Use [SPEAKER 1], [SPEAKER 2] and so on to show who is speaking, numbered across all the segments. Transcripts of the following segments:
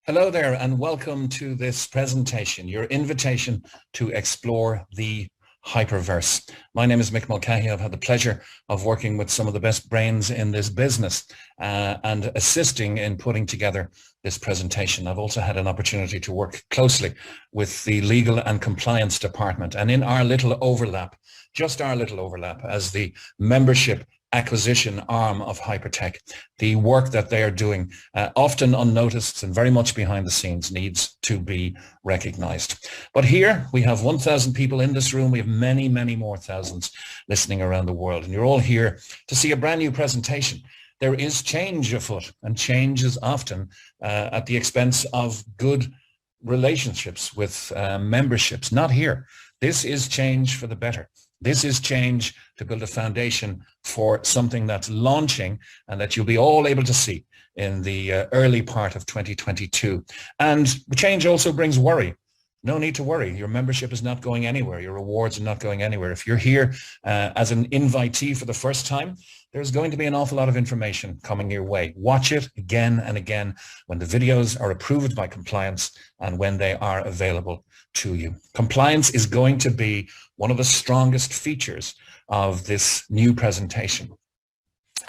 [SPEAKER 1] Hello there and welcome to this presentation, your invitation to explore the Hyperverse. My name is Mick Mulcahy. I've had the pleasure of working with some of the best brains in this business and assisting in putting together this presentation. I've also had an opportunity to work closely with the legal and compliance department, and in our little overlap, just our little overlap as the membership acquisition arm of Hypertech, the work that they are doing, often unnoticed and very much behind the scenes, needs to be recognized. But here we have 1,000 people in this room. We have many, many more thousands listening around the world. And you're all here to see a brand new presentation. There is change afoot, and change is often at the expense of good relationships with memberships. Not here. This is change for the better. This is change to build a foundation for something that's launching and that you'll be all able to see in the early part of 2022. And change also brings worry. No need to worry. Your membership is not going anywhere. Your rewards are not going anywhere. If you're here as an invitee for the first time, there's going to be an awful lot of information coming your way. Watch it again and again when the videos are approved by compliance and when they are available to you. Compliance is going to be one of the strongest features of this new presentation.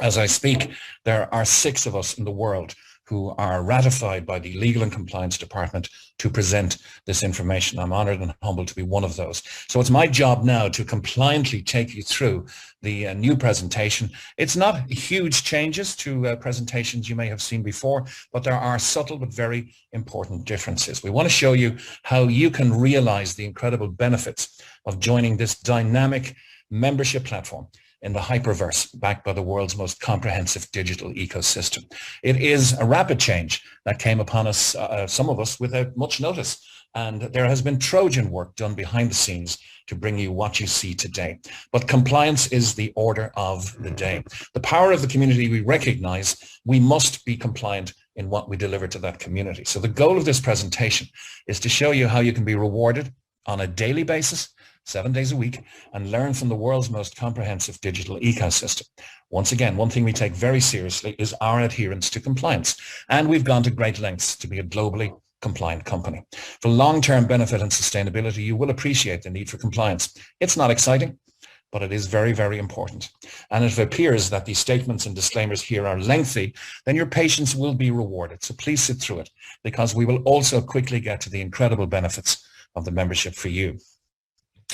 [SPEAKER 1] As I speak, there are 6 of us in the world who are ratified by the Legal and Compliance Department to present this information. I'm honored and humbled to be one of those. So it's my job now to compliantly take you through the new presentation. It's not huge changes to presentations you may have seen before, but there are subtle but very important differences. We want to show you how you can realize the incredible benefits of joining this dynamic membership platform in the Hyperverse, backed by the world's most comprehensive digital ecosystem. It is a rapid change that came upon us, some of us, without much notice. And there has been Trojan work done behind the scenes to bring you what you see today. But compliance is the order of the day. The power of the community we recognize, we must be compliant in what we deliver to that community. So the goal of this presentation is to show you how you can be rewarded on a daily basis, 7 days a week, and learn from the world's most comprehensive digital ecosystem. Once again, one thing we take very seriously is our adherence to compliance, and we've gone to great lengths to be a globally compliant company. For long-term benefit and sustainability, you will appreciate the need for compliance. It's not exciting, but it is very, very important. And if it appears that the statements and disclaimers here are lengthy, then your patience will be rewarded. So please sit through it, because we will also quickly get to the incredible benefits of the membership for you.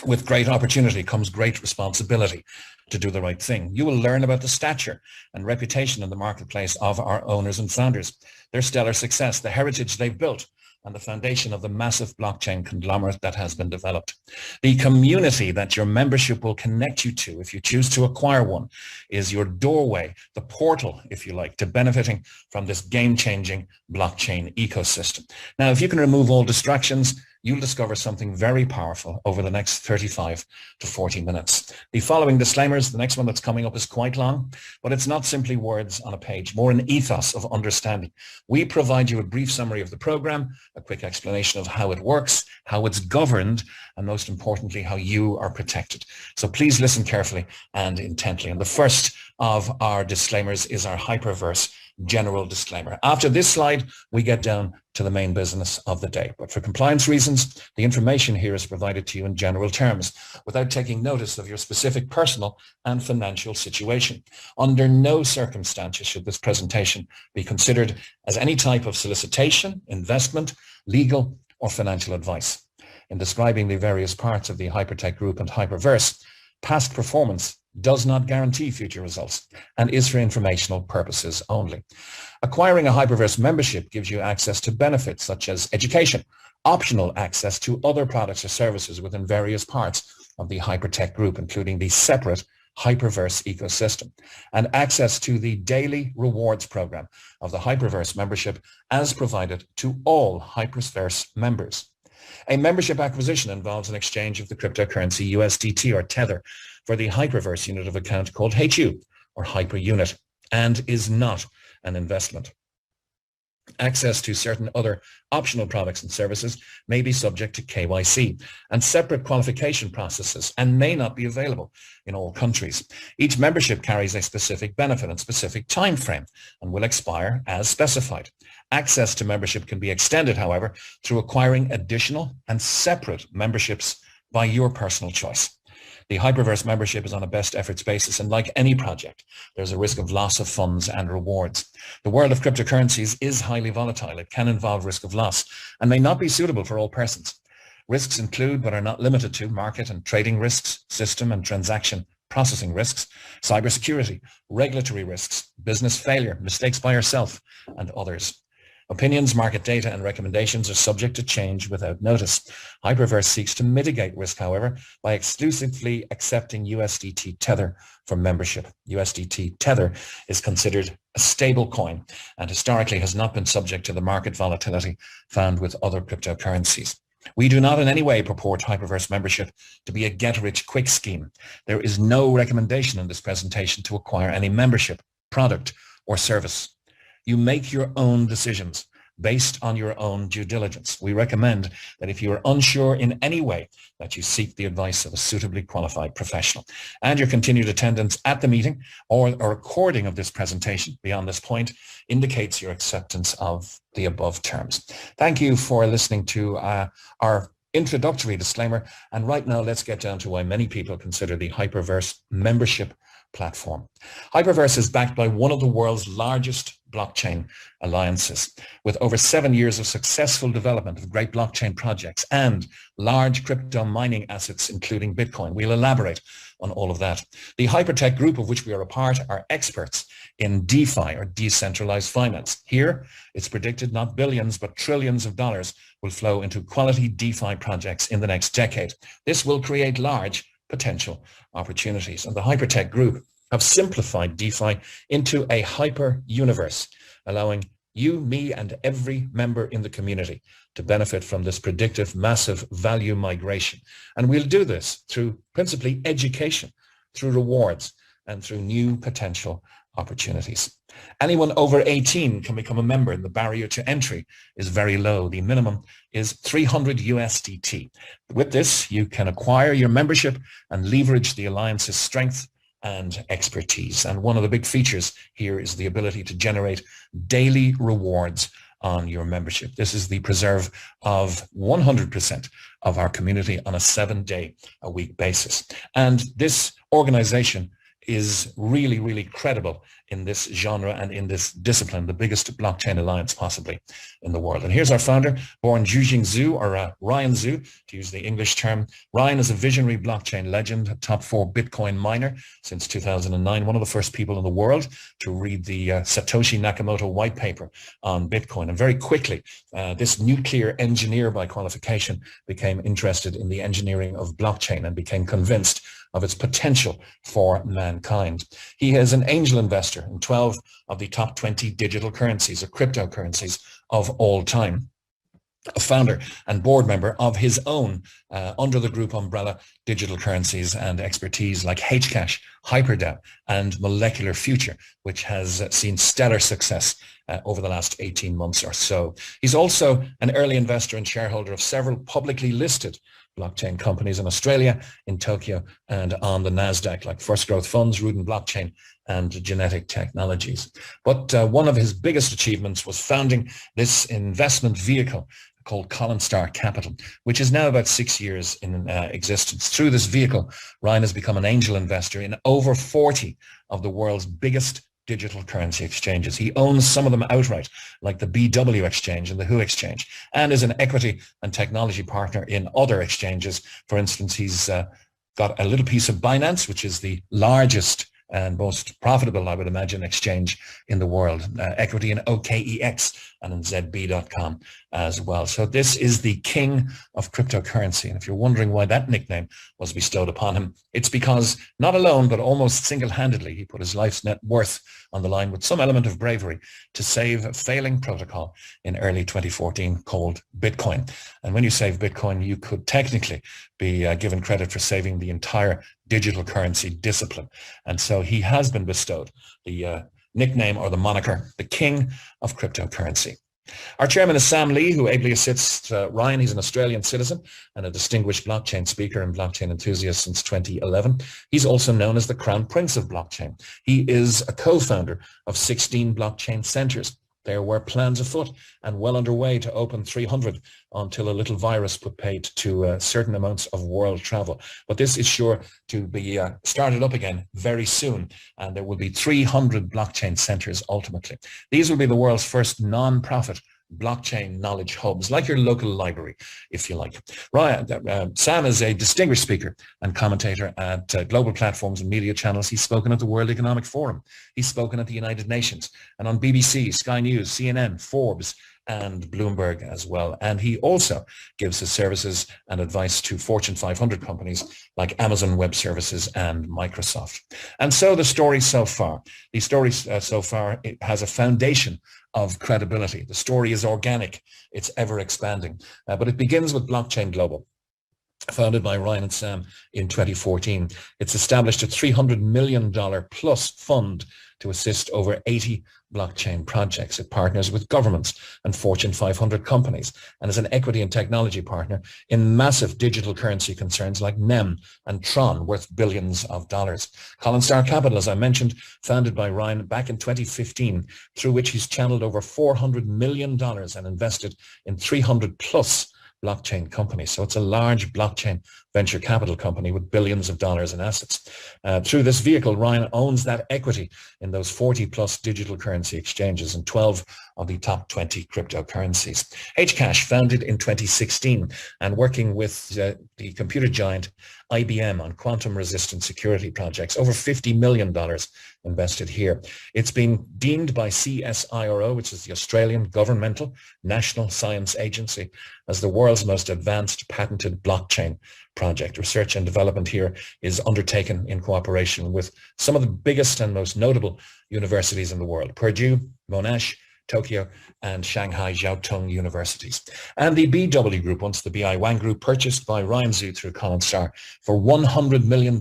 [SPEAKER 1] With great opportunity comes great responsibility to do the right thing. You will learn about the stature and reputation in the marketplace of our owners and founders, their stellar success, the heritage they've built, and the foundation of the massive blockchain conglomerate that has been developed. The community that your membership will connect you to, if you choose to acquire one, is your doorway, the portal, if you like, to benefiting from this game-changing blockchain ecosystem. Now, if you can remove all distractions, you'll discover something very powerful over the next 35 to 40 minutes. The following disclaimers, the next one that's coming up is quite long, but it's not simply words on a page, more an ethos of understanding. We provide you a brief summary of the program, a quick explanation of how it works, how it's governed, and most importantly, how you are protected. So please listen carefully and intently. And the first of our disclaimers is our Hyperverse general disclaimer. After this slide, we get down to the main business of the day. But for compliance reasons, the information here is provided to you in general terms, without taking notice of your specific personal and financial situation. Under no circumstances should this presentation be considered as any type of solicitation, investment, legal, or financial advice. In describing the various parts of the Hypertech Group and Hyperverse, past performance does not guarantee future results and is for informational purposes only. Acquiring a Hyperverse membership gives you access to benefits such as education, optional access to other products or services within various parts of the Hypertech Group, including the separate Hyperverse ecosystem, and access to the daily rewards program of the Hyperverse membership as provided to all Hyperverse members. A membership acquisition involves an exchange of the cryptocurrency USDT or Tether for the Hyperverse unit of account called HU or Hyper Unit, and is not an investment. Access to certain other optional products and services may be subject to KYC and separate qualification processes and may not be available in all countries. Each membership carries a specific benefit and specific time frame and will expire as specified. Access to membership can be extended, however, through acquiring additional and separate memberships by your personal choice. The Hyperverse membership is on a best efforts basis, and like any project, there's a risk of loss of funds and rewards. The world of cryptocurrencies is highly volatile. It can involve risk of loss and may not be suitable for all persons. Risks include, but are not limited to, market and trading risks, system and transaction processing risks, cybersecurity, regulatory risks, business failure, mistakes by yourself, and others. Opinions, market data, and recommendations are subject to change without notice. Hyperverse seeks to mitigate risk, however, by exclusively accepting USDT Tether for membership. USDT Tether is considered a stable coin and historically has not been subject to the market volatility found with other cryptocurrencies. We do not in any way purport Hyperverse membership to be a get-rich-quick scheme. There is no recommendation in this presentation to acquire any membership, product, or service. You make your own decisions based on your own due diligence. We recommend that if you are unsure in any way, that you seek the advice of a suitably qualified professional. And your continued attendance at the meeting or a recording of this presentation beyond this point indicates your acceptance of the above terms. Thank you for listening to our introductory disclaimer. And right now, let's get down to why many people consider the Hyperverse membership platform. Hyperverse is backed by one of the world's largest blockchain alliances, with over 7 years of successful development of great blockchain projects and large crypto mining assets, including Bitcoin. We'll elaborate on all of that. The Hypertech group of which we are a part are experts in DeFi, or decentralized finance. Here, it's predicted not billions, but trillions of dollars will flow into quality DeFi projects in the next decade. This will create large potential opportunities. And the Hypertech group have simplified DeFi into a hyper universe, allowing you, me, and every member in the community to benefit from this predictive massive value migration. And we'll do this through principally education, through rewards, and through new potential opportunities. Anyone over 18 can become a member, and the barrier to entry is very low. The minimum is 300 USDT. With this, you can acquire your membership and leverage the alliance's strength and expertise. And one of the big features here is the ability to generate daily rewards on your membership. This is the preserve of 100% of our community on a 7-day-a-week basis. And this organization is really, really credible in this genre and in this discipline, the biggest blockchain alliance possibly in the world. And here's our founder, born Jujing Zhu, or Ryan Zhu, to use the English term. Ryan is a visionary blockchain legend, a top 4 Bitcoin miner since 2009, one of the first people in the world to read the Satoshi Nakamoto white paper on Bitcoin. And very quickly, this nuclear engineer by qualification became interested in the engineering of blockchain and became convinced of its potential for mankind. He is an angel investor in 12 of the top 20 digital currencies or cryptocurrencies of all time. A founder and board member of his own under the group umbrella digital currencies and expertise like Hcash, HyperDAO, and Molecular Future, which has seen stellar success over the last 18 months or so. He's also an early investor and shareholder of several publicly listed blockchain companies in Australia, in Tokyo, and on the NASDAQ, like First Growth Funds, Rudin Blockchain, and Genetic Technologies. But one of his biggest achievements was founding this investment vehicle called Columnstar Capital, which is now about 6 years in existence. Through this vehicle, Ryan has become an angel investor in over 40 of the world's biggest digital currency exchanges. He owns some of them outright, like the BW exchange and the WHO exchange, and is an equity and technology partner in other exchanges. For instance, he's got a little piece of Binance, which is the largest and most profitable, I would imagine, exchange in the world, equity in OKEX and in ZB.com as well. So this is the king of cryptocurrency. And if you're wondering why that nickname was bestowed upon him, it's because not alone, but almost single-handedly, he put his life's net worth on the line with some element of bravery to save a failing protocol in early 2014 called Bitcoin. And when you save Bitcoin, you could technically be given credit for saving the entire digital currency discipline. And so he has been bestowed the nickname or the moniker, the king of cryptocurrency. Our chairman is Sam Lee, who ably assists Ryan. He's an Australian citizen and a distinguished blockchain speaker and blockchain enthusiast since 2011. He's also known as the Crown Prince of Blockchain. He is a co-founder of 16 blockchain centers. There were plans afoot and well underway to open 300 until a little virus put paid to certain amounts of world travel. But this is sure to be started up again very soon, and there will be 300 blockchain centers ultimately. These will be the world's first non-profit blockchain knowledge hubs, like your local library, if you like. Sam is a distinguished speaker and commentator at global platforms and media channels. He's spoken at the World Economic Forum. He's spoken at the United Nations and on BBC, Sky News, CNN, Forbes, and Bloomberg as well. And he also gives his services and advice to Fortune 500 companies like Amazon Web Services and Microsoft. And so the story so far, it has a foundation of credibility. The story is organic. It's ever expanding. But it begins with Blockchain Global, founded by Ryan and Sam in 2014. It's established a $300 million plus fund to assist over 80 blockchain projects. It partners with governments and Fortune 500 companies and is an equity and technology partner in massive digital currency concerns like NEM and Tron, worth billions of dollars. Colin Star Capital, as I mentioned, founded by Ryan back in 2015, through which he's channeled over $400 million and invested in 300 plus blockchain companies. So it's a large blockchain venture capital company with billions of dollars in assets. Through this vehicle, Ryan owns that equity in those 40 plus digital currency exchanges and 12 of the top 20 cryptocurrencies. Hcash, founded in 2016 and working with the computer giant IBM on quantum resistant security projects, over $50 million invested here. It's been deemed by CSIRO, which is the Australian Governmental National Science Agency, as the world's most advanced patented blockchain project. Research and development here is undertaken in cooperation with some of the biggest and most notable universities in the world: Purdue, Monash, Tokyo, and Shanghai Jiaotong universities. And the BW Group, once the BI Wang Group, purchased by Ryan Zhu through Colin Starr for $100 million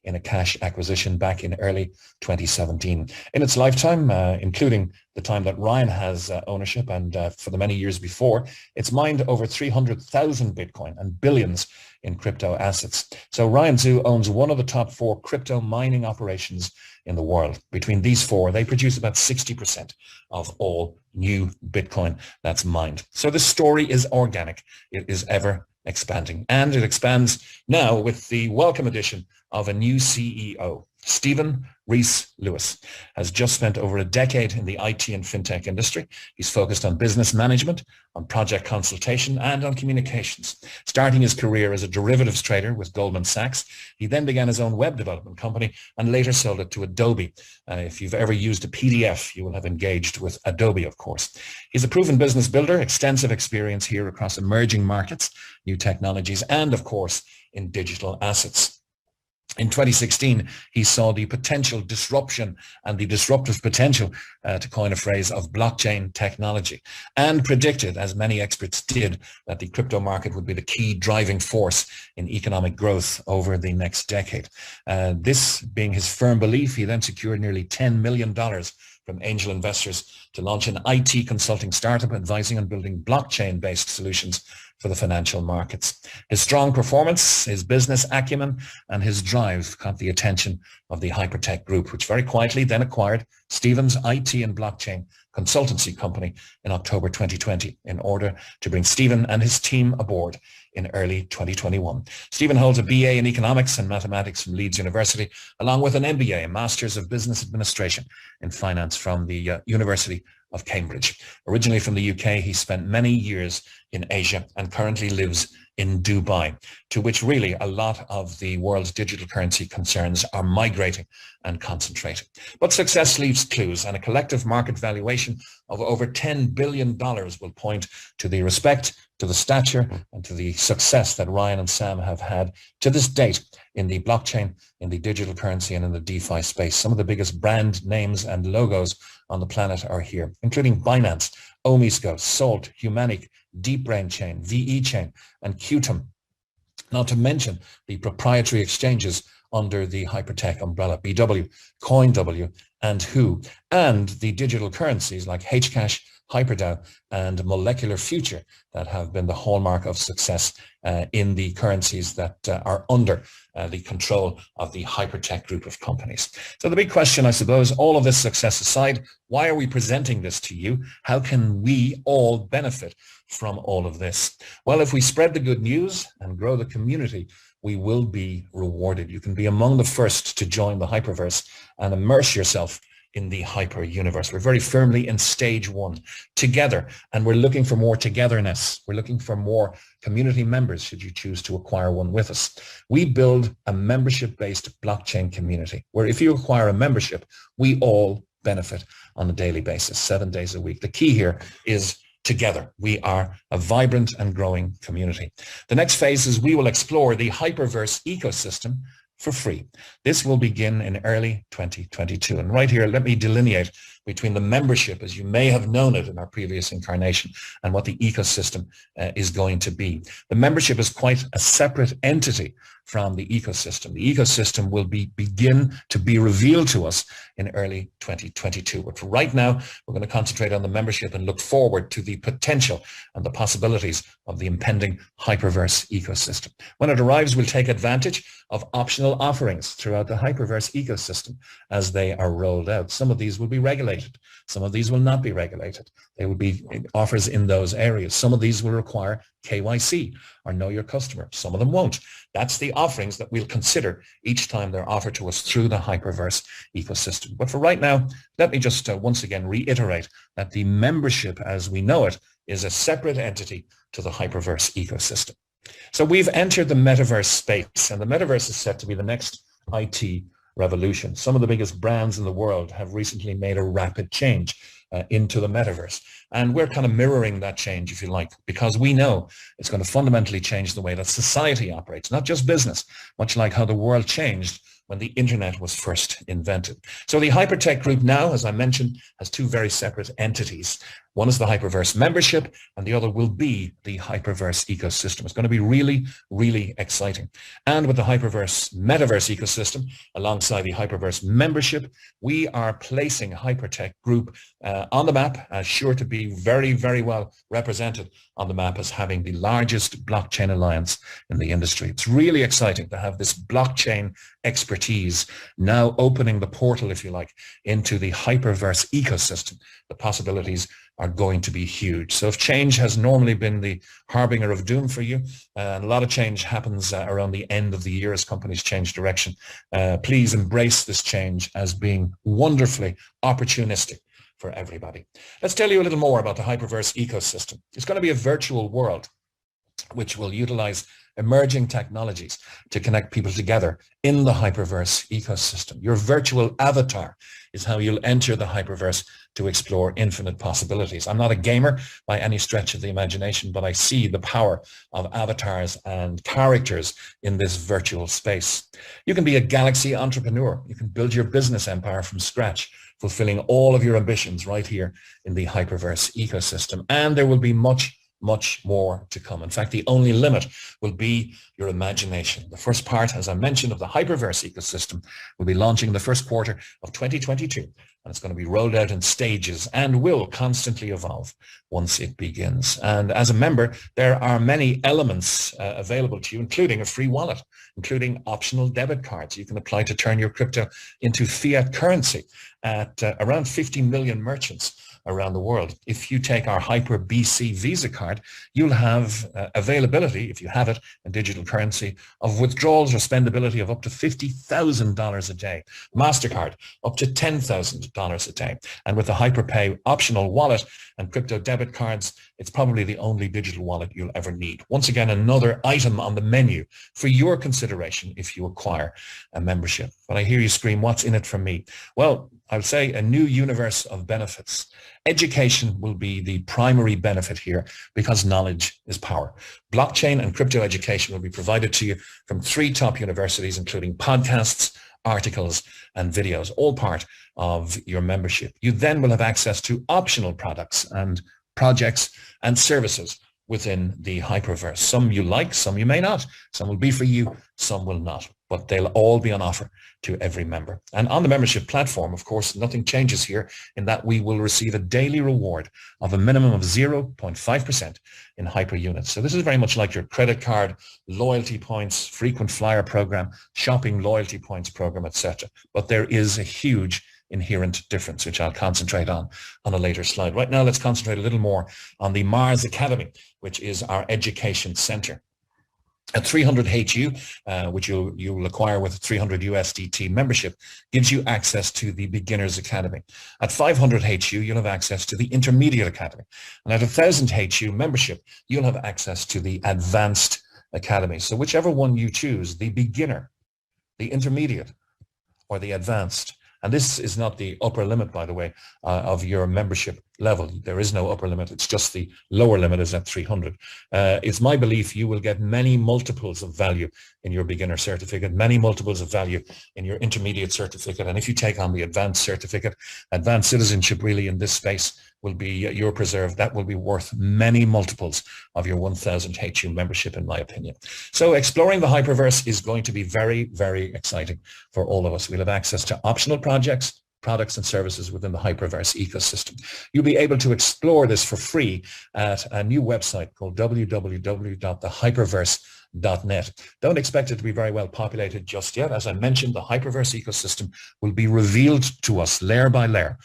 [SPEAKER 1] in a cash acquisition back in early 2017. In its lifetime, including the time that Ryan has ownership and for the many years before, it's mined over 300,000 Bitcoin and billions in crypto assets. So Ryan Zhu owns one of the top 4 crypto mining operations in the world. Between these 4, they produce about 60% of all new Bitcoin that's mined. So the story is organic. It is ever expanding, and it expands now with the welcome addition of a new CEO. Stephen Rees-Lewis has just spent over a decade in the IT and fintech industry. He's focused on business management, on project consultation, and on communications. Starting his career as a derivatives trader with Goldman Sachs, he then began his own web development company and later sold it to Adobe. If you've ever used a PDF, you will have engaged with Adobe, of course. He's a proven business builder, extensive experience here across emerging markets, new technologies, and of course, in digital assets. In 2016, he saw the potential disruption and the disruptive potential, to coin a phrase, of blockchain technology, and predicted, as many experts did, that the crypto market would be the key driving force in economic growth over the next decade. This being his firm belief, he then secured nearly $10 million from angel investors to launch an IT consulting startup advising on building blockchain-based solutions for the financial markets. His strong performance, his business acumen, and his drive caught the attention of the Hypertech Group, which very quietly then acquired Stephen's IT and blockchain consultancy company in October 2020 in order to bring Stephen and his team aboard in early 2021. Stephen holds a BA in economics and mathematics from Leeds University, along with an MBA, a Master's of Business Administration in Finance from the University of Cambridge. Originally from the UK, he spent many years in Asia and currently lives in Dubai, to which really a lot of the world's digital currency concerns are migrating and concentrating. But success leaves clues, and a collective market valuation of over $10 billion will point to the respect, to the stature, and to the success that Ryan and Sam have had to this date in the blockchain, in the digital currency, and in the DeFi space. Some of the biggest brand names and logos on the planet are here, including Binance, Omisco, Salt, Humanic, DeepBrain Chain, VE Chain, and Qtum, not to mention the proprietary exchanges under the Hypertech umbrella, BW, CoinW, and Who, and the digital currencies like Hcash, HyperDAO, and Molecular Future that have been the hallmark of success in the currencies that are under the control of the Hypertech group of companies. So the big question, I suppose, all of this success aside, why are we presenting this to you? How can we all benefit from all of this? Well, if we spread the good news and grow the community, we will be rewarded. You can be among the first to join the Hyperverse and immerse yourself in the hyper universe. We're very firmly in stage one together, and we're looking for more togetherness. We're looking for more community members should you choose to acquire one with us. We build a membership-based blockchain community where if you acquire a membership, we all benefit on a daily basis, 7 days a week. The key here is together. We are a vibrant and growing community. The next phase is we will explore the Hyperverse ecosystem for free. This will begin in early 2022. And right here, let me delineate between the membership, as you may have known it in our previous incarnation, and what the ecosystem is going to be. The membership is quite a separate entity from the ecosystem. The ecosystem will begin to be revealed to us in early 2022. But for right now, we're going to concentrate on the membership and look forward to the potential and the possibilities of the impending Hyperverse ecosystem. When it arrives, we'll take advantage of optional offerings throughout the Hyperverse ecosystem as they are rolled out. Some of these will be regulated. Some of these will not be regulated. They will be offers in those areas. Some of these will require KYC or know your customer. Some of them won't. That's the offerings that we'll consider each time they're offered to us through the Hyperverse ecosystem. But for right now, let me just once again reiterate that the membership as we know it is a separate entity to the Hyperverse ecosystem. So we've entered the metaverse space, and the metaverse is set to be the next IT revolution. Some of the biggest brands in the world have recently made a rapid change into the metaverse. And we're kind of mirroring that change, if you like, because we know it's going to fundamentally change the way that society operates, not just business, much like how the world changed when the internet was first invented. So the Hypertech group now, as I mentioned, has two very separate entities. One is the Hyperverse membership, and the other will be the Hyperverse ecosystem. It's going to be really, really exciting. And with the Hyperverse metaverse ecosystem, alongside the Hyperverse membership, we are placing Hypertech group on the map, as sure to be very, very well represented on the map as having the largest blockchain alliance in the industry. It's really exciting to have this blockchain expertise now opening the portal, if you like, into the Hyperverse ecosystem. The possibilities are going to be huge. So if change has normally been the harbinger of doom for you, and a lot of change happens around the end of the year as companies change direction, please embrace this change as being wonderfully opportunistic for everybody. Let's tell you a little more about the Hyperverse ecosystem. It's going to be a virtual world which will utilize emerging technologies to connect people together in the Hyperverse ecosystem. Your virtual avatar is how you'll enter the Hyperverse to explore infinite possibilities. I'm not a gamer by any stretch of the imagination, but I see the power of avatars and characters in this virtual space. You can be a galaxy entrepreneur. You can build your business empire from scratch, fulfilling all of your ambitions right here in the Hyperverse ecosystem. And there will be much more to come. In fact, the only limit will be your imagination. The first part, as I mentioned, of the Hyperverse ecosystem will be launching in the first quarter of 2022. And it's going to be rolled out in stages and will constantly evolve once it begins. And as a member, there are many elements available to you, including a free wallet, including optional debit cards. You can apply to turn your crypto into fiat currency at around 50 million merchants around the world. If you take our Hyper BC Visa card, you'll have availability, if you have it, in digital currency, of withdrawals or spendability of up to $50,000 a day. MasterCard, up to $10,000 a day. And with the HyperPay optional wallet and crypto debit cards, it's probably the only digital wallet you'll ever need. Once again, another item on the menu for your consideration if you acquire a membership. But I hear you scream, what's in it for me? Well, I'll say a new universe of benefits. Education will be the primary benefit here because knowledge is power. Blockchain and crypto education will be provided to you from 3 top universities, including podcasts, articles, and videos, all part of your membership. You then will have access to optional products and projects and services within the Hyperverse. Some you like, some you may not. Some will be for you, some will not. but they'll all be on offer to every member. And on the membership platform, of course, nothing changes here in that we will receive a daily reward of a minimum of 0.5% in hyper units. So this is very much like your credit card, loyalty points, frequent flyer program, shopping loyalty points program, etc. But there is a huge inherent difference, which I'll concentrate on a later slide. Right now, let's concentrate a little more on the Mars Academy, which is our education center. At 300 HU, which you'll acquire with a 300 USDT membership, gives you access to the Beginners Academy. At 500 HU, you'll have access to the Intermediate Academy. And at 1,000 HU membership, you'll have access to the Advanced Academy. So whichever one you choose, the Beginner, the Intermediate, or the Advanced. And this is not the upper limit, by the way, of your membership level. There is no upper limit. It's just the lower limit is at 300. It's my belief you will get many multiples of value in your beginner certificate, many multiples of value in your intermediate certificate. And if you take on the advanced certificate, advanced citizenship really in this space will be your preserve. That will be worth many multiples of your 1,000 HU membership, in my opinion. So exploring the Hyperverse is going to be very, very exciting for all of us. We'll have access to optional projects, products and services within the Hyperverse ecosystem. You'll be able to explore this for free at a new website called www.thehyperverse.net. Don't expect it to be very well populated just yet. As I mentioned, the Hyperverse ecosystem will be revealed to us layer by layer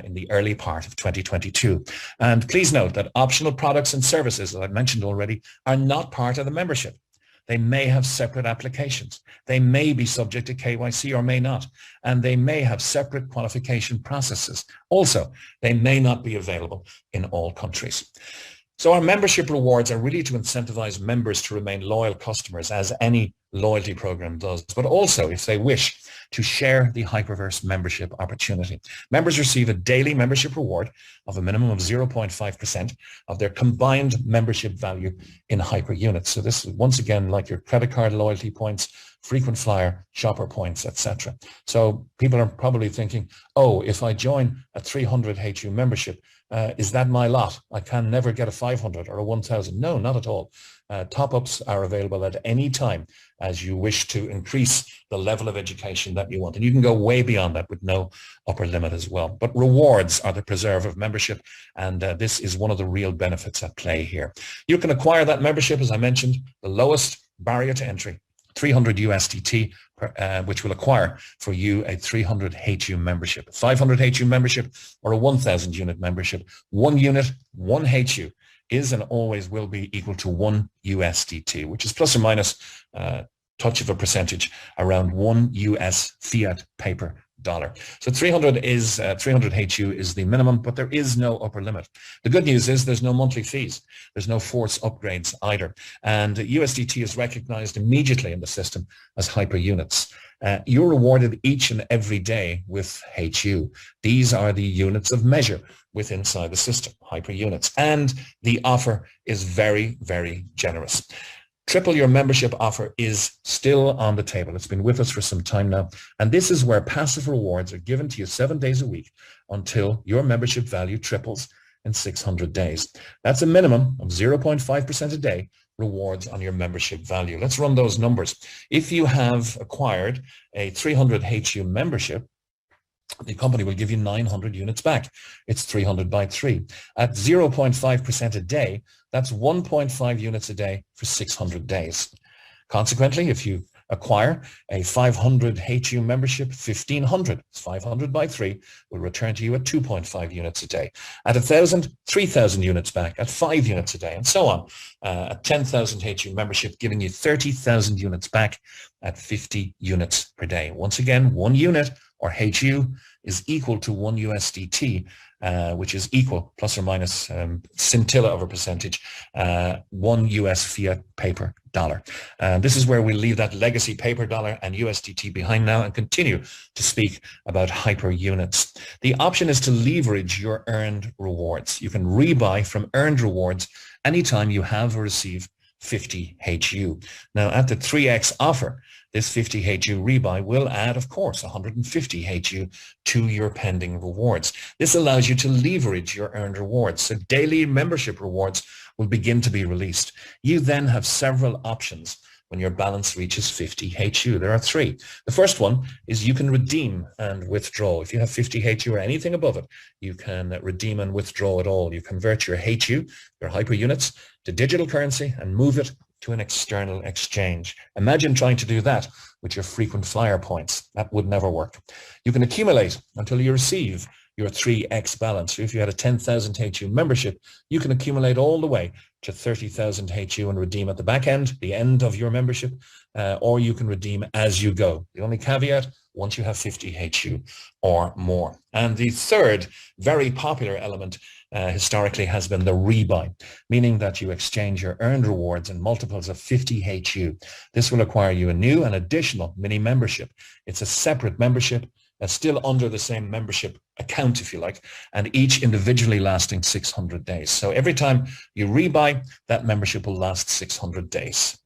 [SPEAKER 1] in the early part of 2022. And please note that optional products and services, as I mentioned already, are not part of the membership. They may have separate applications. They may be subject to KYC or may not. And they may have separate qualification processes. Also, they may not be available in all countries. So our membership rewards are really to incentivize members to remain loyal customers, as any loyalty program does, but also, if they wish, to share the Hyperverse membership opportunity. Members receive a daily membership reward of a minimum of 0.5% of their combined membership value in hyper units. So this is once again like your credit card loyalty points, frequent flyer, shopper points, etc. So people are probably thinking, oh, if I join a 300 HU membership, is that my lot? I can never get a 500 or a 1,000. No, not at all. Top-ups are available at any time as you wish to increase the level of education that you want. And you can go way beyond that with no upper limit as well. But rewards are the preserve of membership, and this is one of the real benefits at play here. You can acquire that membership, as I mentioned, the lowest barrier to entry, 300 USDT, which will acquire for you a 300 HU membership, 500 HU membership, or a 1,000 unit membership. 1 unit, 1 HU is and always will be equal to 1 USDT, which is plus or minus touch of a percentage around 1 US fiat paper dollar. So 300 HU is the minimum, but there is no upper limit. The good news is there's no monthly fees. There's no force upgrades either. And USDT is recognized immediately in the system as hyper units. You're rewarded each and every day with HU. These are the units of measure within inside the system, hyper units. And the offer is very, very generous. Triple your membership offer is still on the table. It's been with us for some time now. And this is where passive rewards are given to you 7 days a week until your membership value triples in 600 days. That's a minimum of 0.5% a day rewards on your membership value. Let's run those numbers. If you have acquired a 300 HU membership, the company will give you 900 units back. It's 300 by 3. At 0.5% a day, that's 1.5 units a day for 600 days. Consequently, if you acquire a 500 HU membership, 1,500, 500 by 3, will return to you at 2.5 units a day. At 1,000, 3,000 units back, at 5 units a day, and so on. At 10,000 HU membership, giving you 30,000 units back at 50 units per day. Once again, 1 unit or HU is equal to 1 USDT, which is equal, plus or minus scintilla of a percentage, 1 US fiat paper dollar. This is where we leave that legacy paper dollar and USDT behind now and continue to speak about hyper units. The option is to leverage your earned rewards. You can rebuy from earned rewards anytime you have or receive 50 HU. Now at the 3x offer, this 50 HU rebuy will add, of course, 150 HU to your pending rewards. This allows you to leverage your earned rewards. So daily membership rewards will begin to be released. You then have several options when your balance reaches 50 HU. There are three. The first one is you can redeem and withdraw. If you have 50 HU or anything above it, you can redeem and withdraw it all. You convert your HU, your hyper units, to digital currency and move it to an external exchange. Imagine trying to do that with your frequent flyer points. That would never work. You can accumulate until you receive your 3x balance. So if you had a 10,000 HU membership, you can accumulate all the way to 30,000 HU and redeem at the back end, the end of your membership, or you can redeem as you go. The only caveat, once you have 50 HU or more. And the third very popular element historically has been the rebuy, meaning that you exchange your earned rewards in multiples of 50 HU. This will acquire you a new and additional mini membership. It's a separate membership, still under the same membership account, if you like, and each individually lasting 600 days. So every time you rebuy, that membership will last 600 days.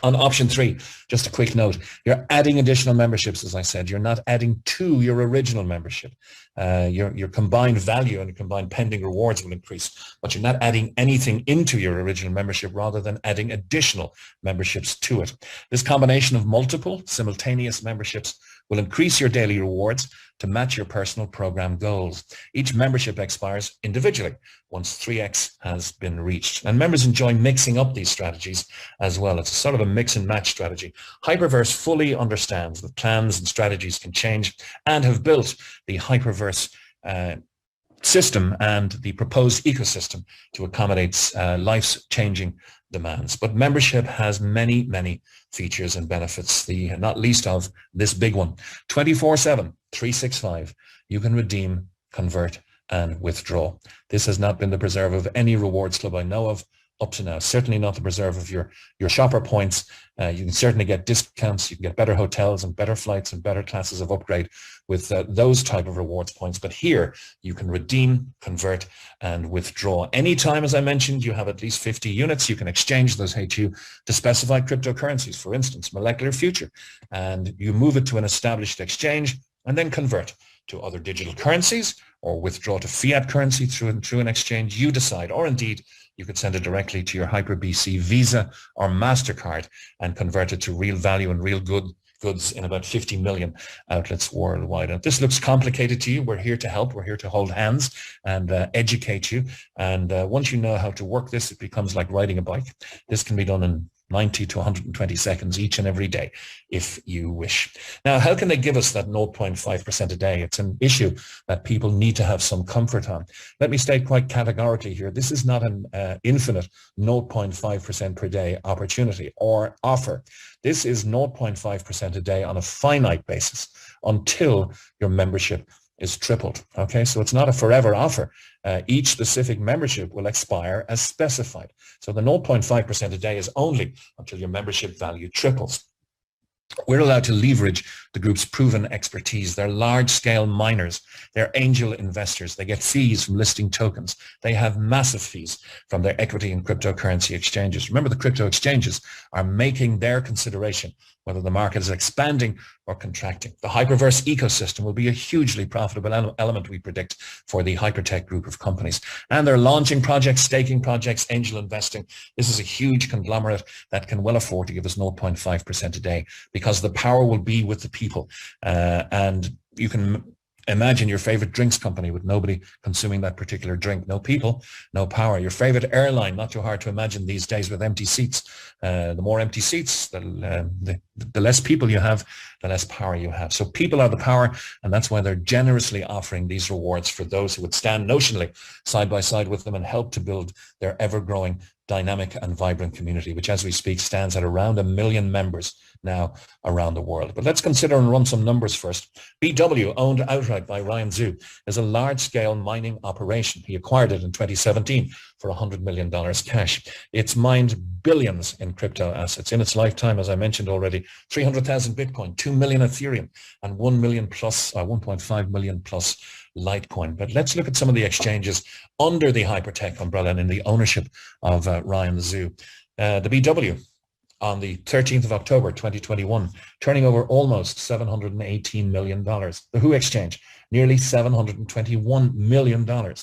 [SPEAKER 1] On option 3, just a quick note, you're adding additional memberships, as I said. You're not adding to your original membership. Your combined value and your combined pending rewards will increase, but you're not adding anything into your original membership rather than adding additional memberships to it. This combination of multiple simultaneous memberships will increase your daily rewards to match your personal program goals. Each membership expires individually once 3x has been reached. And members enjoy mixing up these strategies as well. It's sort of a mix and match strategy. Hyperverse fully understands that plans and strategies can change and have built the Hyperverse system and the proposed ecosystem to accommodate life's changing demands. But membership has many, many features and benefits, the not least of this big one. 24/7, 365, you can redeem, convert, and withdraw. This has not been the preserve of any rewards club I know of up to now. Certainly not the preserve of your shopper points. You can certainly get discounts. You can get better hotels and better flights and better classes of upgrade with those type of rewards points. But here you can redeem, convert, and withdraw. Anytime, as I mentioned, you have at least 50 units, you can exchange those HU to specified cryptocurrencies, for instance, Molecular Future, and you move it to an established exchange and then convert to other digital currencies or withdraw to fiat currency through an exchange you decide, or indeed you could send it directly to your HyperBC Visa or MasterCard and convert it to real value and real goods in about 50 million outlets worldwide. And if this looks complicated to you, we're here to help. We're here to hold hands and educate you. And once you know how to work this, it becomes like riding a bike. This can be done in 90 to 120 seconds each and every day, if you wish. Now, how can they give us that 0.5% a day? It's an issue that people need to have some comfort on. Let me state quite categorically here, this is not an infinite 0.5% per day opportunity or offer. This is 0.5% a day on a finite basis until your membership is tripled. Okay, so it's not a forever offer. Each specific membership will expire as specified. So the 0.5% a day is only until your membership value triples. We're allowed to leverage the group's proven expertise. They're large-scale miners. They're angel investors. They get fees from listing tokens. They have massive fees from their equity and cryptocurrency exchanges. Remember, the crypto exchanges are making their consideration whether the market is expanding or contracting. The Hyperverse ecosystem will be a hugely profitable element, we predict, for the Hypertech group of companies. And they're launching projects, staking projects, angel investing. This is a huge conglomerate that can well afford to give us 0.5% a day because the power will be with the people. And you can imagine your favorite drinks company with nobody consuming that particular drink. No people, no power. Your favorite airline, not too hard to imagine these days with empty seats. The more empty seats, the less people you have, the less power you have. So people are the power, and that's why they're generously offering these rewards for those who would stand notionally side by side with them and help to build their ever-growing dynamic and vibrant community, which as we speak stands at around 1 million members now around the world. But let's consider and run some numbers first. BW, owned outright by Ryan Zhu, is a large-scale mining operation. He acquired it in 2017 for $100 million cash. It's mined billions in crypto assets. In its lifetime, as I mentioned already, 300,000 Bitcoin, 2 million Ethereum, and 1 million plus, 1.5 million plus Litecoin. But let's look at some of the exchanges under the Hypertech umbrella and in the ownership of Ryan Zhu. The BW on the 13th of October 2021, turning over almost $718 million. The Who Exchange nearly $721 million.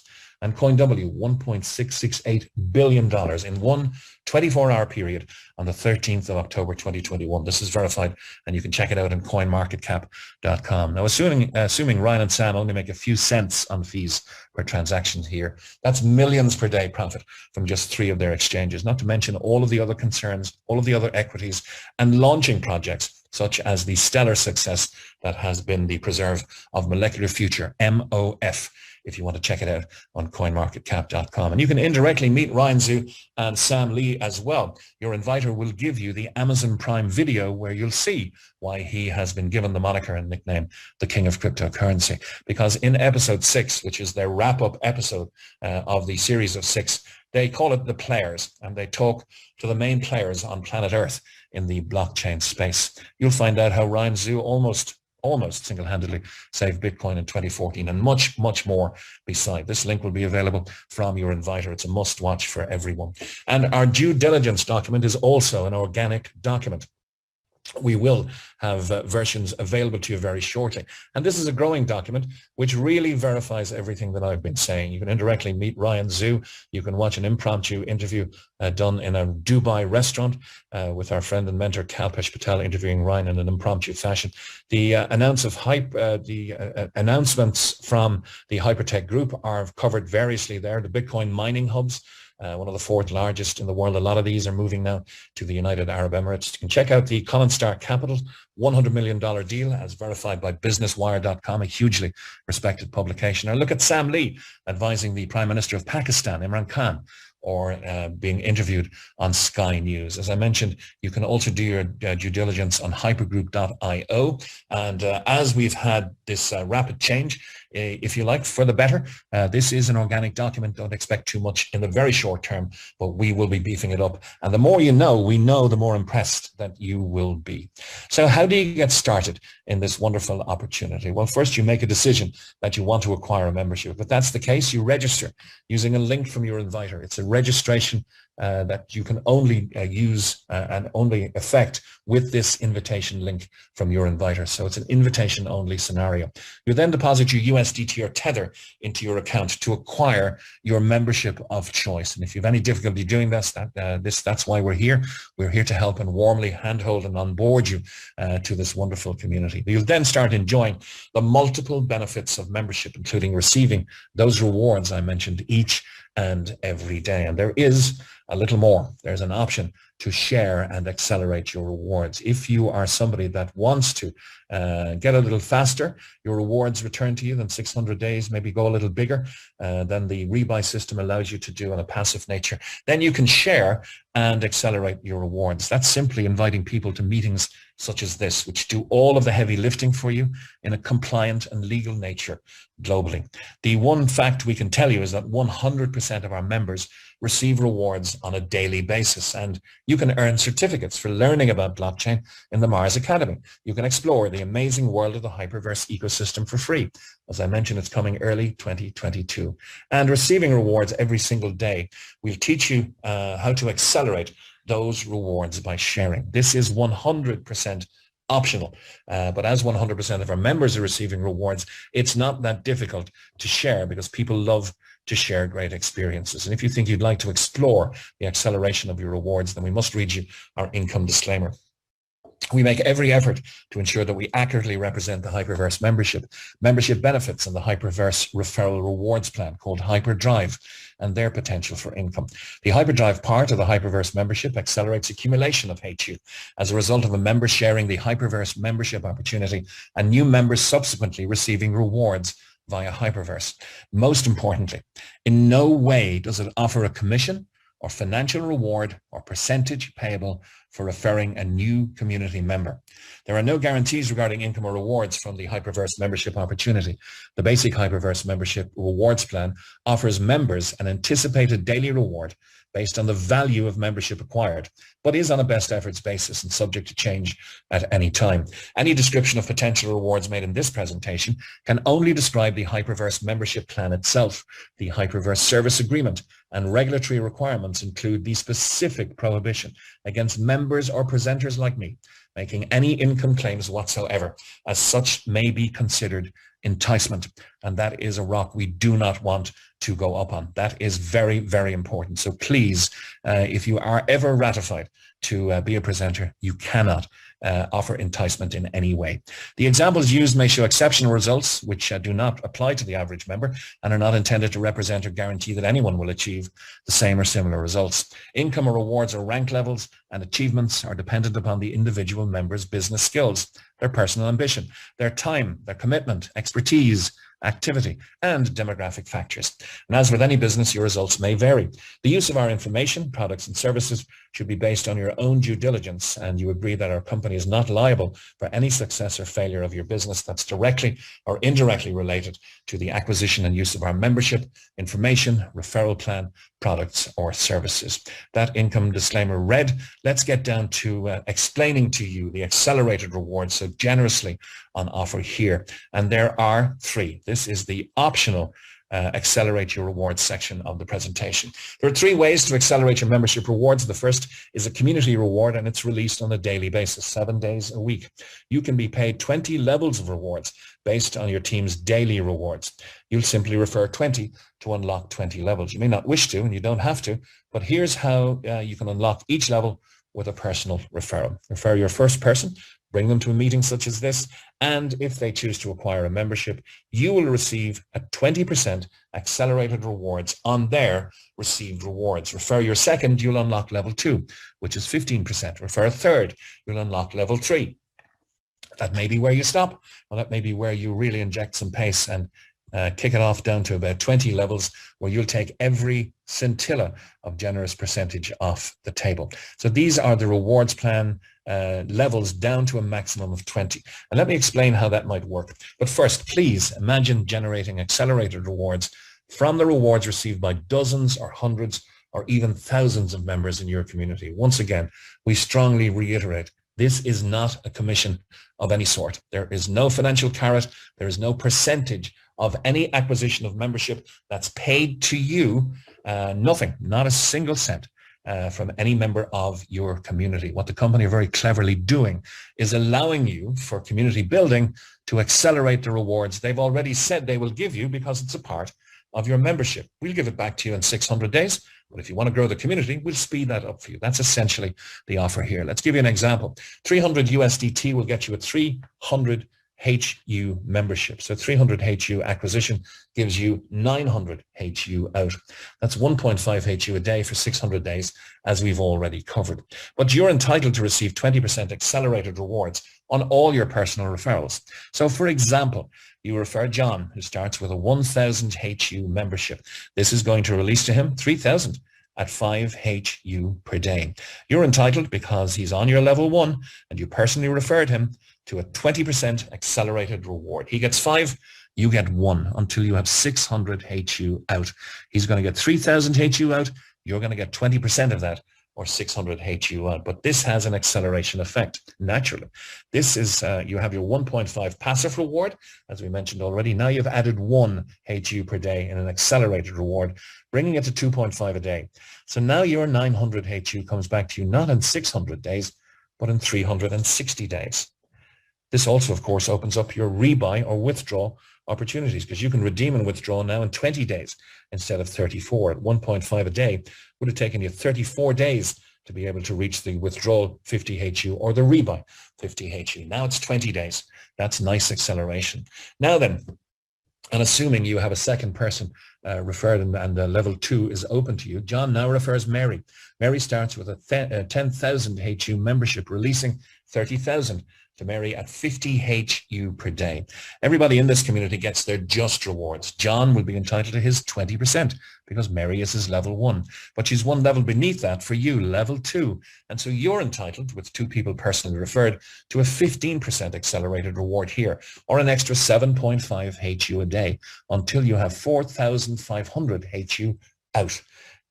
[SPEAKER 1] And CoinW, $1.668 billion in one 24-hour period on the 13th of October 2021. This is verified, and you can check it out on coinmarketcap.com. Now, assuming Ryan and Sam only make a few cents on fees per transaction here, that's millions per day profit from just 3 of their exchanges, not to mention all of the other concerns, all of the other equities and launching projects, such as the stellar success that has been the Preserve of Molecular Future, MOF, if you want to check it out on coinmarketcap.com. And you can indirectly meet Ryan Zhu and Sam Lee as well. Your inviter will give you the Amazon Prime video where you'll see why he has been given the moniker and nickname the King of Cryptocurrency. Because in episode 6, which is their wrap-up episode of the series of 6, they call it The Players, and they talk to the main players on planet Earth in the blockchain space. You'll find out how Ryan Zhu almost single-handedly saved Bitcoin in 2014, and much, much more beside. This link will be available from your inviter. It's a must-watch for everyone. And our due diligence document is also an organic document. We will have versions available to you very shortly. And this is a growing document which really verifies everything that I've been saying. You can indirectly meet Ryan Zhu. You can watch an impromptu interview done in a Dubai restaurant with our friend and mentor Kalpesh Patel interviewing Ryan in an impromptu fashion. The announcements from the Hypertech group are covered variously there. The Bitcoin mining hubs, one of the 4th largest in the world. A lot of these are moving now to the United Arab Emirates. You can check out the Colin Starr Capital $100 million deal as verified by businesswire.com, a hugely respected publication. Or look at Sam Lee advising the Prime Minister of Pakistan, Imran Khan, or being interviewed on Sky News. As I mentioned, you can also do your due diligence on hypergroup.io. And as we've had this rapid change, if you like, for the better, this is an organic document. Don't expect too much in the very short term, but we will be beefing it up. And the more you know, we know, the more impressed that you will be. So how do you get started in this wonderful opportunity? Well, first you make a decision that you want to acquire a membership. If that's the case, you register using a link from your inviter. It's a registration that you can only use and only effect with this invitation link from your inviter. So it's an invitation only scenario. You then deposit your USDT or Tether into your account to acquire your membership of choice. And if you have any difficulty doing this, that's why we're here. We're here to help and warmly handhold and onboard you to this wonderful community. You'll then start enjoying the multiple benefits of membership, including receiving those rewards I mentioned each and every day. And there is a little more. There's an option to share and accelerate your rewards. If you are somebody that wants to get a little faster, your rewards return to you than 600 days, maybe go a little bigger than the rebuy system allows you to do on a passive nature, then you can share and accelerate your rewards. That's simply inviting people to meetings such as this, which do all of the heavy lifting for you in a compliant and legal nature globally. The one fact we can tell you is that 100% of our members receive rewards on a daily basis, and you can earn certificates for learning about blockchain in the Mars Academy. You can explore the amazing world of the Hyperverse ecosystem for free. As I mentioned, it's coming early 2022. And receiving rewards every single day. We'll teach you how to accelerate those rewards by sharing. This is 100% optional, but as 100% of our members are receiving rewards, it's not that difficult to share because people love to share great experiences. And if you think you'd like to explore the acceleration of your rewards, then we must read you our income disclaimer. We make every effort to ensure that we accurately represent the Hyperverse membership benefits and the Hyperverse referral rewards plan called Hyperdrive and their potential for income. The Hyperdrive part of the Hyperverse membership accelerates accumulation of HU as a result of a member sharing the Hyperverse membership opportunity and new members subsequently receiving rewards via Hyperverse. Most importantly, in no way does it offer a commission or financial reward or percentage payable for referring a new community member. There are no guarantees regarding income or rewards from the Hyperverse membership opportunity. The basic Hyperverse membership rewards plan offers members an anticipated daily reward based on the value of membership acquired, but is on a best efforts basis and subject to change at any time. Any description of potential rewards made in this presentation can only describe the Hyperverse membership plan itself. The Hyperverse service agreement and regulatory requirements include the specific prohibition against members or presenters like me making any income claims whatsoever, as such may be considered enticement. And that is a rock we do not want to go up on. That is very, very important. So please, if you are ever ratified to be a presenter, you cannot offer enticement in any way. The examples used may show exceptional results which do not apply to the average member and are not intended to represent or guarantee that anyone will achieve the same or similar results. Income or rewards or rank levels and achievements are dependent upon the individual member's business skills, their personal ambition, their time, their commitment, expertise, activity, and demographic factors. And as with any business, your results may vary. The use of our information, products, and services should be based on your own due diligence, and you agree that our company is not liable for any success or failure of your business that's directly or indirectly related to the acquisition and use of our membership, information, referral plan, products, or services. That income disclaimer read, let's get down to explaining to you the accelerated rewards so generously on offer here. And there are 3. This is the optional accelerate your rewards section of the presentation. There are 3 ways to accelerate your membership rewards. The first is a community reward, and it's released on a daily basis, 7 days a week. You can be paid 20 levels of rewards based on your team's daily rewards. You'll simply refer 20 to unlock 20 levels. You may not wish to, and you don't have to, but here's how you can unlock each level with a personal referral. Refer your first person, bring them to a meeting such as this, and if they choose to acquire a membership, you will receive a 20% accelerated rewards on their received rewards. Refer your second, you'll unlock level 2, which is 15%. Refer a third, you'll unlock level 3. That may be where you stop, or that may be where you really inject some pace and kick it off down to about 20 levels where you'll take every scintilla of generous percentage off the table. So these are the rewards plan levels down to a maximum of 20. And let me explain how that might work. But first, please imagine generating accelerated rewards from the rewards received by dozens or hundreds or even thousands of members in your community. Once again, we strongly reiterate, this is not a commission of any sort. There is no financial carrot. There is no percentage of any acquisition of membership that's paid to you. Nothing, not a single cent from any member of your community. What the company are very cleverly doing is allowing you for community building to accelerate the rewards they've already said they will give you because it's a part of your membership. We'll give it back to you in 600 days. But if you want to grow the community, we'll speed that up for you. That's essentially the offer here. Let's give you an example. 300 USDT will get you a 300 HU membership. So 300 HU acquisition gives you 900 HU out. That's 1.5 HU a day for 600 days, as we've already covered. But you're entitled to receive 20% accelerated rewards on all your personal referrals. So for example, you refer John, who starts with a 1,000 HU membership. This is going to release to him 3,000 at 5 HU per day. You're entitled, because he's on your level 1 and you personally referred him, to a 20% accelerated reward. He gets 5, you get 1 until you have 600 HU out. He's going to get 3,000 HU out. You're going to get 20% of that, or 600 HU out. But this has an acceleration effect, naturally. This is, you have your 1.5 passive reward, as we mentioned already. Now you've added 1 HU per day in an accelerated reward, bringing it to 2.5 a day. So now your 900 HU comes back to you not in 600 days, but in 360 days. This also, of course, opens up your rebuy or withdrawal opportunities, because you can redeem and withdraw now in 20 days instead of 34. At 1.5 a day would have taken you 34 days to be able to reach the withdrawal 50 HU or the rebuy 50 HU. Now it's 20 days. That's nice acceleration. Now then, and assuming you have a second person referred and level 2 is open to you, John now refers Mary. Mary starts with a 10,000 HU membership, releasing 30,000 to Mary at 50 HU per day. Everybody in this community gets their just rewards. John will be entitled to his 20% because Mary is his level 1. But she's one level beneath that for you, level 2. And so you're entitled, with 2 people personally referred, to a 15% accelerated reward here, or an extra 7.5 HU a day until you have 4,500 HU out.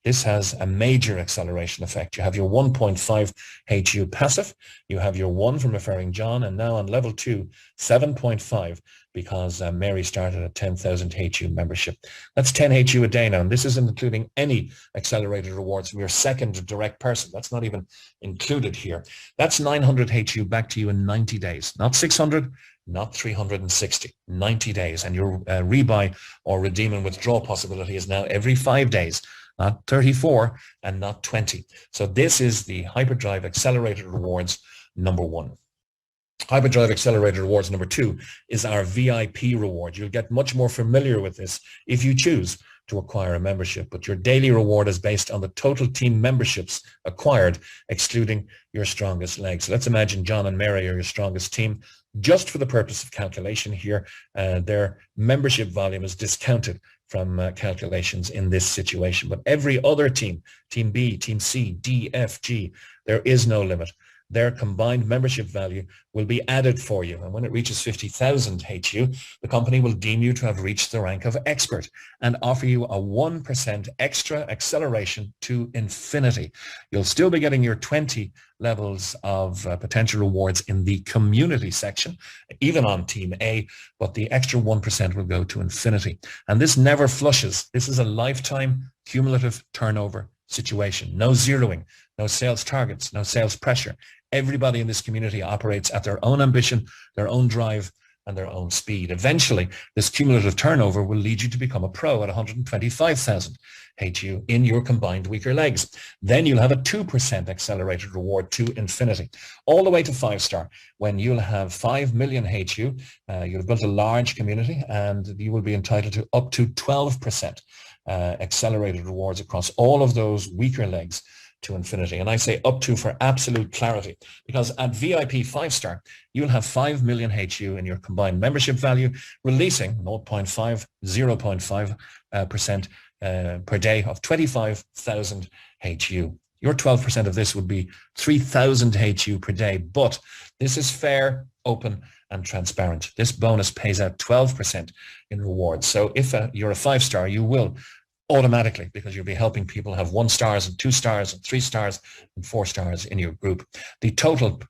[SPEAKER 1] This has a major acceleration effect. You have your 1.5 HU passive, you have your 1 from referring John, and now on level 2, 7.5 because Mary started at 10,000 HU membership. That's 10 HU a day now, and this isn't including any accelerated rewards. We're second direct person. That's not even included here. That's 900 HU back to you in 90 days, not 600, not 360, 90 days. And your rebuy or redeem and withdraw possibility is now every 5 days, not 34 and not 20. So this is the Hyperdrive Accelerated Rewards number 1. Hyperdrive Accelerated Rewards number 2 is our VIP reward. You'll get much more familiar with this if you choose to acquire a membership, but your daily reward is based on the total team memberships acquired, excluding your strongest legs. So let's imagine John and Mary are your strongest team. Just for the purpose of calculation here, their membership volume is discounted from calculations in this situation. But every other team, Team B, Team C, D, F, G, there is no limit. Their combined membership value will be added for you. And when it reaches 50,000 HU, the company will deem you to have reached the rank of expert and offer you a 1% extra acceleration to infinity. You'll still be getting your 20 levels of potential rewards in the community section, even on Team A, but the extra 1% will go to infinity. And this never flushes. This is a lifetime cumulative turnover situation. No zeroing, no sales targets, no sales pressure. Everybody in this community operates at their own ambition, their own drive, and their own speed. Eventually, this cumulative turnover will lead you to become a pro at 125,000 HU in your combined weaker legs. Then you'll have a 2% accelerated reward to infinity, all the way to 5-star, when you'll have 5 million HU. You'll have built a large community, and you will be entitled to up to 12% accelerated rewards across all of those weaker legs to infinity. And I say up to for absolute clarity, because at VIP 5-star, you'll have 5 million HU in your combined membership value, releasing 0.5% per day of 25,000 HU. Your 12% of this would be 3,000 HU per day, but this is fair, open, and transparent. This bonus pays out 12% in rewards. So if you're a 5-star, you will automatically, because you'll be helping people have 1 stars and 2 stars and 3 stars and 4 stars in your group. The total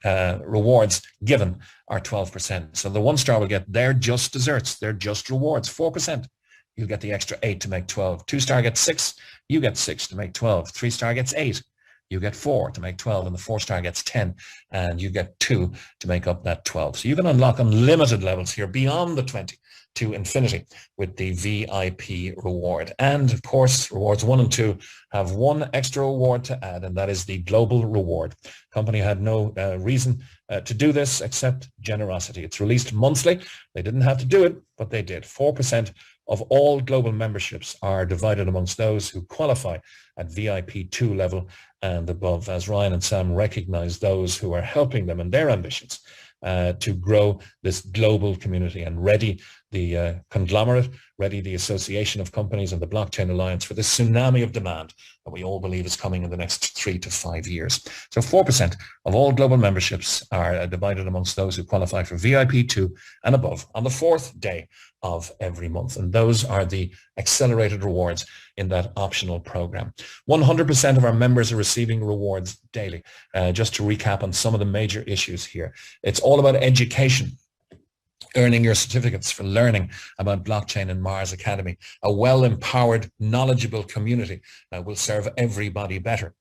[SPEAKER 1] rewards given are 12%. So the 1-star will get their just desserts, their just rewards, 4%. You'll get the extra 8 to make 12. 2-star gets 6, you get 6 to make 12. 3-star gets 8, you get 4 to make 12, and the 4-star gets 10, and you get 2 to make up that 12. So you can unlock unlimited levels here beyond the 20 to infinity with the VIP reward. And of course, rewards 1 and 2 have 1 extra reward to add, and that is the global reward. Company had no reason to do this except generosity. It's released monthly. They didn't have to do it, but they did. 4% of all global memberships are divided amongst those who qualify at VIP 2 level and above, as Ryan and Sam recognize those who are helping them in their ambitions to grow this global community and ready the conglomerate, ready the association of companies and the blockchain alliance for the tsunami of demand that we all believe is coming in the next 3 to 5 years. So 4% of all global memberships are divided amongst those who qualify for VIP 2 and above on the 4th day of every month. And those are the accelerated rewards in that optional program. 100% of our members are receiving rewards daily. Just to recap on some of the major issues here. It's all about education. Earning your certificates for learning about blockchain in Mars Academy. A well-empowered, knowledgeable community that will serve everybody better.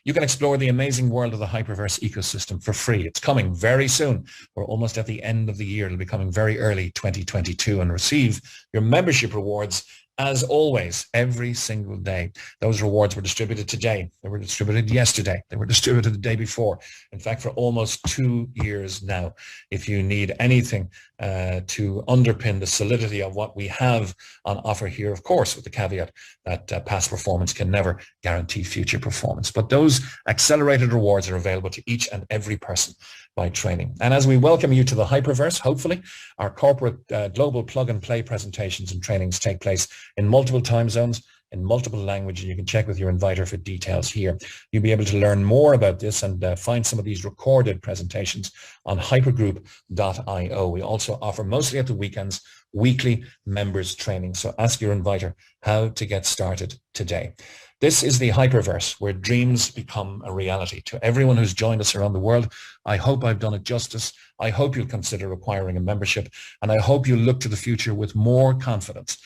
[SPEAKER 1] You can explore the amazing world of the Hyperverse ecosystem for free. It's coming very soon. We're almost at the end of the year. It'll be coming very early 2022, and receive your membership rewards as always, every single day. Those rewards were distributed today. They were distributed yesterday. They were distributed the day before. In fact, for almost 2 years now. If you need anything to underpin the solidity of what we have on offer here, of course, with the caveat that past performance can never guarantee future performance. But those accelerated rewards are available to each and every person by training. And as we welcome you to the Hyperverse, hopefully, our corporate global plug-and-play presentations and trainings take place in multiple time zones, in multiple languages. You can check with your inviter for details here. You'll be able to learn more about this and find some of these recorded presentations on hypergroup.io. We also offer, mostly at the weekends, weekly members training. So ask your inviter how to get started today. This is the Hyperverse, where dreams become a reality. To everyone who's joined us around the world, I hope I've done it justice. I hope you'll consider acquiring a membership, and I hope you'll look to the future with more confidence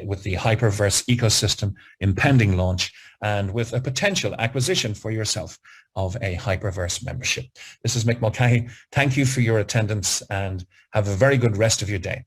[SPEAKER 1] with the Hyperverse ecosystem impending launch and with a potential acquisition for yourself of a Hyperverse membership. This is Mick Mulcahy. Thank you for your attendance and have a very good rest of your day.